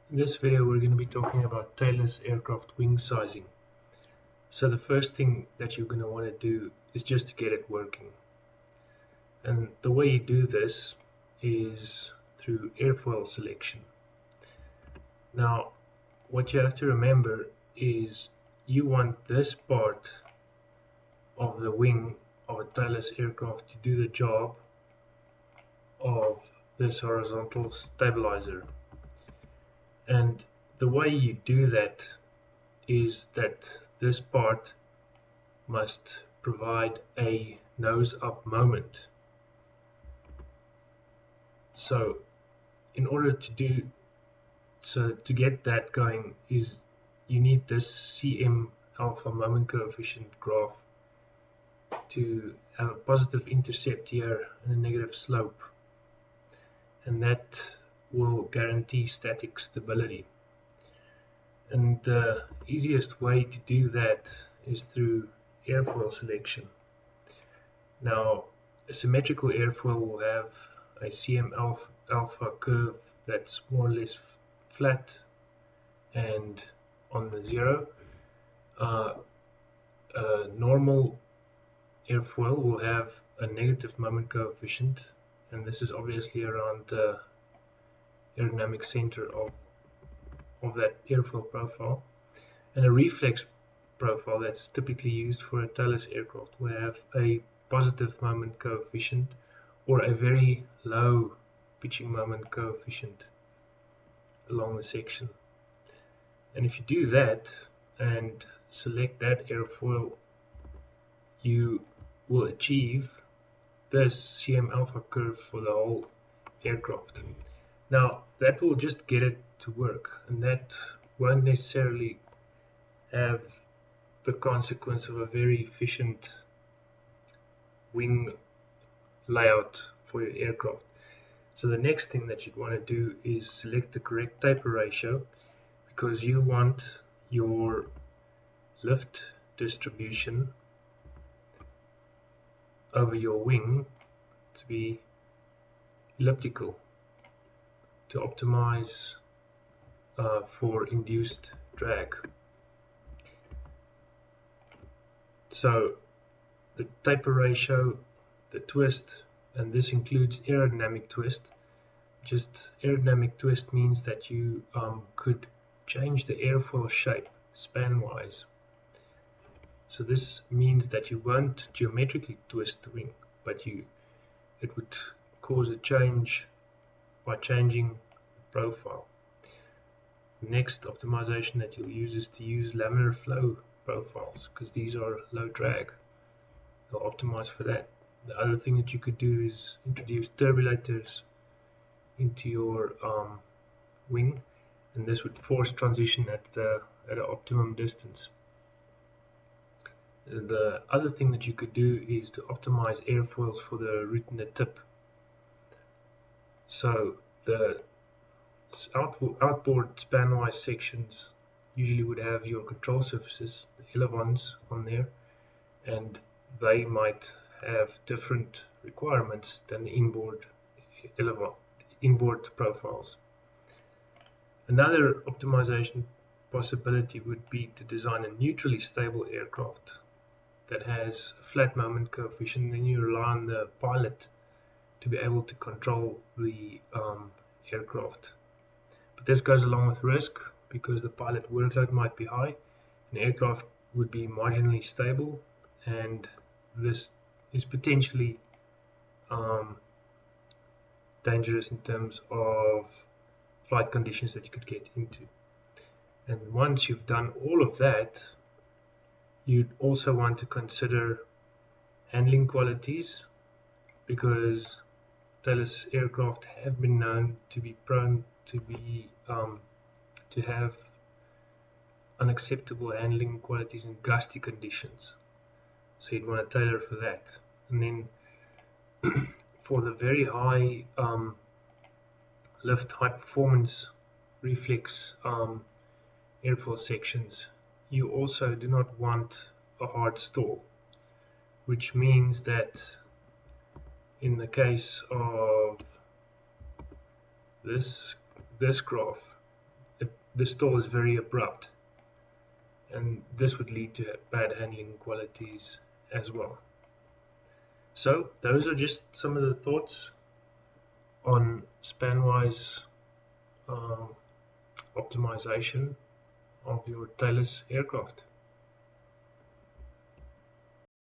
In this video we're going to be talking about Tailless aircraft wing sizing. So the first thing that you're going to want to do is just to get it working. And the way you do this is through airfoil selection. Now what you have to remember is you want this part of the wing of a Tailless aircraft to do the job of this horizontal stabilizer. And the way you do that is that this part must provide a nose up moment. So in order to get that going is you need this CM alpha moment coefficient graph to have a positive intercept here and a negative slope, and that will guarantee static stability. And the easiest way to do that is through airfoil selection. Now, a symmetrical airfoil will have a CM alpha curve that's more or less flat and on the zero. A normal airfoil will have a negative moment coefficient, and this is obviously around the aerodynamic center of that airfoil profile. And a reflex profile that's typically used for a Tailless aircraft will have a positive moment coefficient or a very low pitching moment coefficient along the section. And if you do that and select that airfoil, you will achieve this CM alpha curve for the whole aircraft. Now that will just get it to work, and that won't necessarily have the consequence of a very efficient wing layout for your aircraft. So the next thing that you'd want to do is select the correct taper ratio, because you want your lift distribution over your wing to be elliptical to optimize for induced drag. So the taper ratio, the twist, and this includes aerodynamic twist. Just aerodynamic twist means that you could change the airfoil shape span-wise. So this means that you won't geometrically twist the wing, but it would cause a change by changing the profile. The next optimization that you'll use is to use laminar flow profiles, because these are low drag. They'll optimize for that. The other thing that you could do is introduce turbulators into your wing, and this would force transition at an optimum distance. The other thing that you could do is to optimize airfoils for the root and the tip. So the outboard spanwise sections usually would have your control surfaces, the elevons, on there, and they might have different requirements than the inboard profiles. Another optimization possibility would be to design a neutrally stable aircraft that has a flat moment coefficient. Then you rely on the pilot to be able to control the aircraft. But this goes along with risk, because the pilot workload might be high, and the aircraft would be marginally stable, and this is potentially dangerous in terms of flight conditions that you could get into. And once you've done all of that, you'd also want to consider handling qualities, because Tailless aircraft have been known to be prone to have unacceptable handling qualities in gusty conditions. So you'd want to tailor for that. And then for the very high lift, high performance reflex airfoil sections, you also do not want a hard stall, which means that in the case of this graph, a the stall is very abrupt, and this would lead to bad handling qualities as well. So those are just some of the thoughts on Spanwise optimization of your Tailless aircraft.